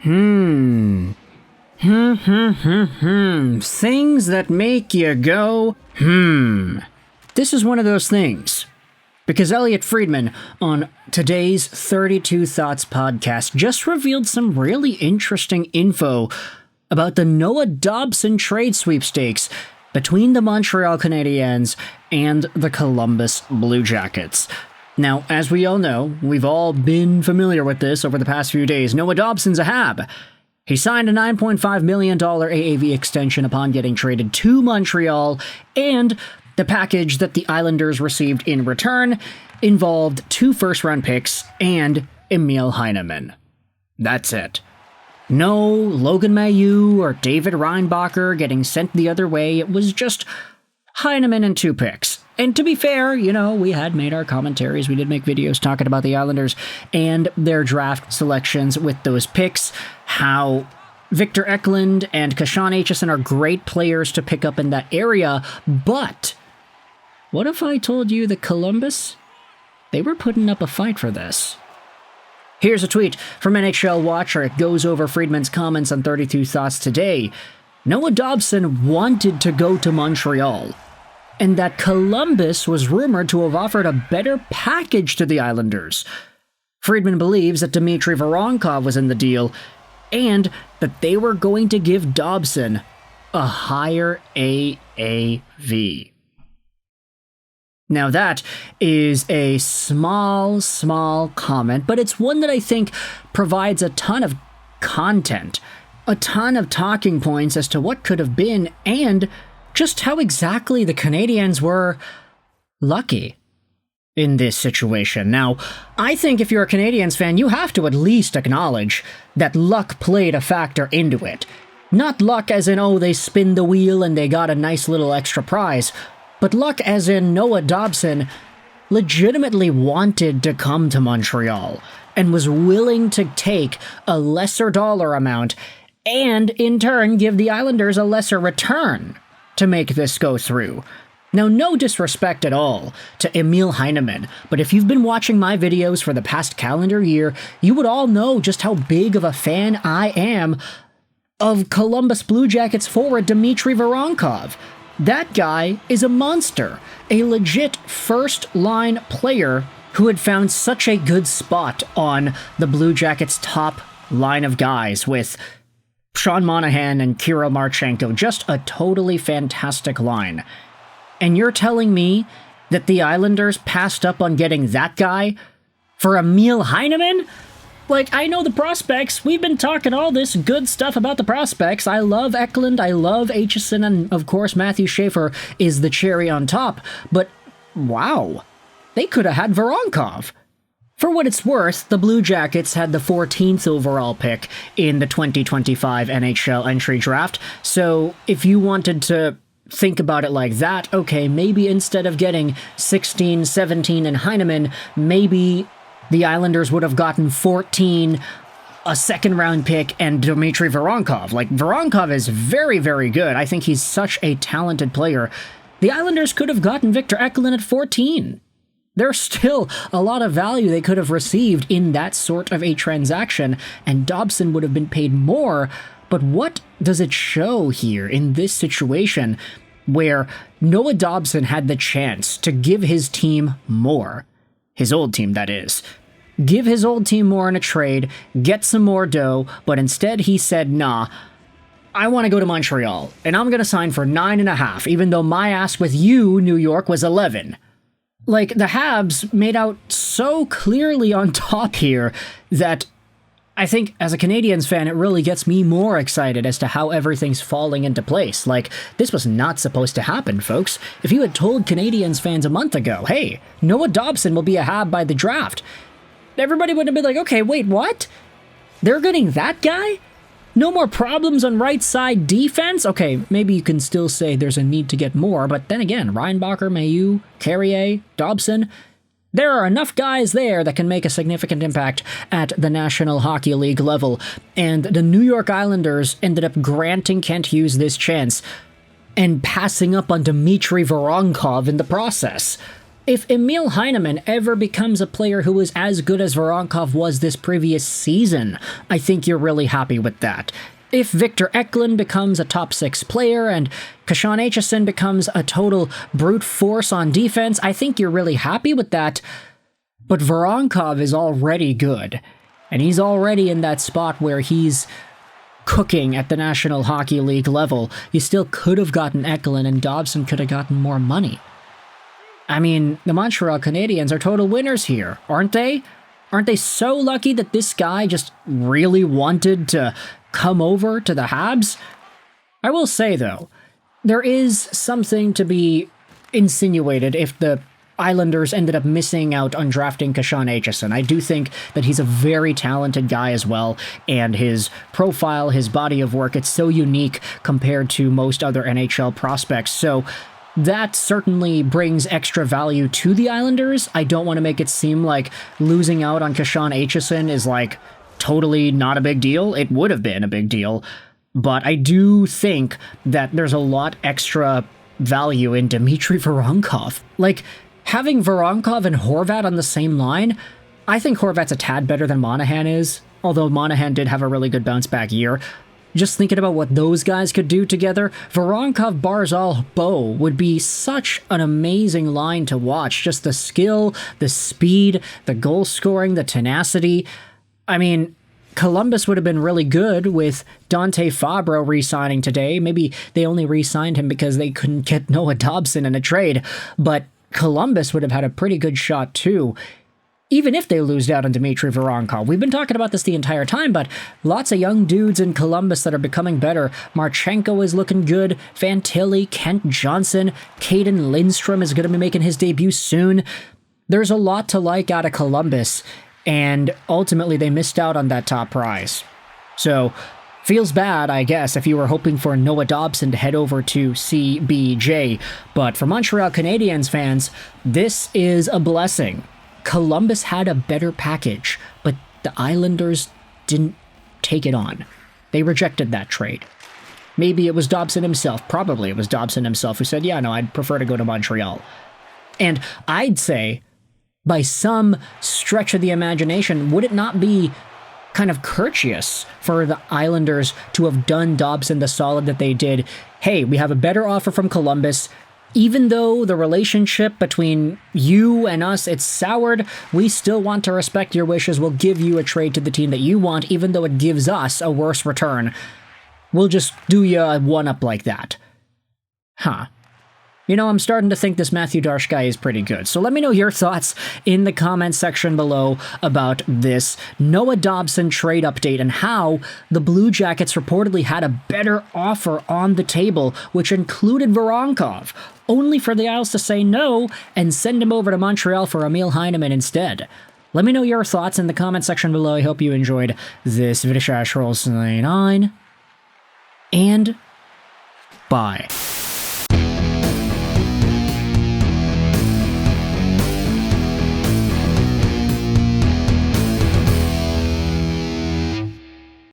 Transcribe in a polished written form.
Things that make you go, This is one of those things. Because Elliotte Friedman, on today's 32 Thoughts podcast, just revealed some really interesting info about the Noah Dobson trade sweepstakes between the Montreal Canadiens and the Columbus Blue Jackets. Now, as we all know, we've all been familiar with this over the past few days. Noah Dobson's a Hab. He signed a $9.5 million AAV extension upon getting traded to Montreal, and the package that the Islanders received in return involved 2 first-round picks and Emil Heineman. That's it. No Logan Mailloux or David Reinbacher getting sent the other way. It was just Heineman and 2 picks. And to be fair, we had made our commentaries. We did make videos talking about the Islanders and their draft selections with those picks. How Victor Eklund and Kashan Aitchison are great players to pick up in that area. But what if I told you that Columbus, they were putting up a fight for this? Here's a tweet from NHL Watcher. It goes over Friedman's comments on 32 Thoughts today. Noah Dobson wanted to go to Montreal, and that Columbus was rumored to have offered a better package to the Islanders. Friedman believes that Dmitri Voronkov was in the deal, and that they were going to give Dobson a higher AAV. Now that is a small comment, but it's one that I think provides a ton of content, a ton of talking points as to what could have been, and just how exactly the Canadiens were lucky in this situation. Now, I think if you're a Canadiens fan, you have to at least acknowledge that luck played a factor into it. Not luck as in, they spin the wheel and they got a nice little extra prize, but luck as in Noah Dobson legitimately wanted to come to Montreal and was willing to take a lesser dollar amount and, in turn, give the Islanders a lesser return to make this go through. Now, no disrespect at all to Emil Heineman, but if you've been watching my videos for the past calendar year, you would all know just how big of a fan I am of Columbus Blue Jackets forward Dmitri Voronkov. That guy is a monster, a legit first-line player who had found such a good spot on the Blue Jackets' top line of guys with Sean Monahan and Kirill Marchenko. Just a totally fantastic line. And you're telling me that the Islanders passed up on getting that guy for Emil Heineman? I know the prospects. We've been talking all this good stuff about the prospects. I love Eklund, I love Aitchison, and of course Matthew Schaefer is the cherry on top. But, wow, they could have had Voronkov. For what it's worth, the Blue Jackets had the 14th overall pick in the 2025 NHL Entry Draft, so if you wanted to think about it like that, okay, maybe instead of getting 16, 17, and Heineman, maybe the Islanders would have gotten 14, a second-round pick, and Dmitri Voronkov. Voronkov is very, very good. I think he's such a talented player. The Islanders could have gotten Victor Eklund at 14. There's still a lot of value they could have received in that sort of a transaction, and Dobson would have been paid more. But what does it show here in this situation where Noah Dobson had the chance to give his team more? His old team, that is. Give his old team more in a trade, get some more dough, but instead he said, nah, I want to go to Montreal, and I'm going to sign for 9.5, even though my ask with you, New York, was 11. The Habs made out so clearly on top here that I think as a Canadiens fan, it really gets me more excited as to how everything's falling into place. This was not supposed to happen, folks. If you had told Canadiens fans a month ago, hey, Noah Dobson will be a Hab by the draft, everybody would have been like, okay, wait, what? They're getting that guy? No more problems on right side defense? Okay, maybe you can still say there's a need to get more, but then again, Reinbacher, Mailloux, Carrier, Dobson, there are enough guys there that can make a significant impact at the National Hockey League level, and the New York Islanders ended up granting Kent Hughes this chance and passing up on Dmitri Voronkov in the process. If Emil Heineman ever becomes a player who is as good as Voronkov was this previous season, I think you're really happy with that. If Victor Eklund becomes a top 6 player and Kashan Aitchison becomes a total brute force on defense, I think you're really happy with that. But Voronkov is already good, and he's already in that spot where he's cooking at the National Hockey League level. You still could have gotten Eklund, and Dobson could have gotten more money. I mean, the Montreal Canadiens are total winners here, aren't they? Aren't they so lucky that this guy just really wanted to come over to the Habs? I will say, though, there is something to be insinuated if the Islanders ended up missing out on drafting Kashan Aitchison. I do think that he's a very talented guy as well, and his profile, his body of work, it's so unique compared to most other NHL prospects. So that certainly brings extra value to the Islanders. I don't want to make it seem like losing out on Kashan Aitchison is like totally not a big deal. It would have been a big deal, but I do think that there's a lot extra value in Dmitri Voronkov. Like, having Voronkov and Horvat on the same line, I think Horvat's a tad better than Monahan is, although Monahan did have a really good bounce-back year. Just thinking about what those guys could do together, Voronkov Barzal Bo would be such an amazing line to watch. Just the skill, the speed, the goal scoring, the tenacity. I mean, Columbus would have been really good with Dante Fabro re-signing today. Maybe they only re-signed him because they couldn't get Noah Dobson in a trade, but Columbus would have had a pretty good shot too, even if they lose out on Dmitri Voronkov. We've been talking about this the entire time, but lots of young dudes in Columbus that are becoming better. Marchenko is looking good, Fantilli, Kent Johnson, Caden Lindstrom is going to be making his debut soon. There's a lot to like out of Columbus, and ultimately they missed out on that top prize. So, feels bad, I guess, if you were hoping for Noah Dobson to head over to CBJ, but for Montreal Canadiens fans, this is a blessing. Columbus had a better package, but the Islanders didn't take it on. They rejected that trade. Maybe it was Dobson himself, probably it was Dobson himself who said, yeah, no, I'd prefer to go to Montreal. And I'd say, by some stretch of the imagination, would it not be kind of courteous for the Islanders to have done Dobson the solid that they did? Hey, we have a better offer from Columbus. Even though the relationship between you and us, it's soured, we still want to respect your wishes. We'll give you a trade to the team that you want, even though it gives us a worse return. We'll just do you a one-up like that. Huh. You know, I'm starting to think this Matthew Darsh guy is pretty good. So let me know your thoughts in the comments section below about this Noah Dobson trade update and how the Blue Jackets reportedly had a better offer on the table, which included Voronkov, only for the Isles to say no and send him over to Montreal for Emil Heineman instead. Let me know your thoughts in the comment section below. I hope you enjoyed this video. Rolls 99, and bye.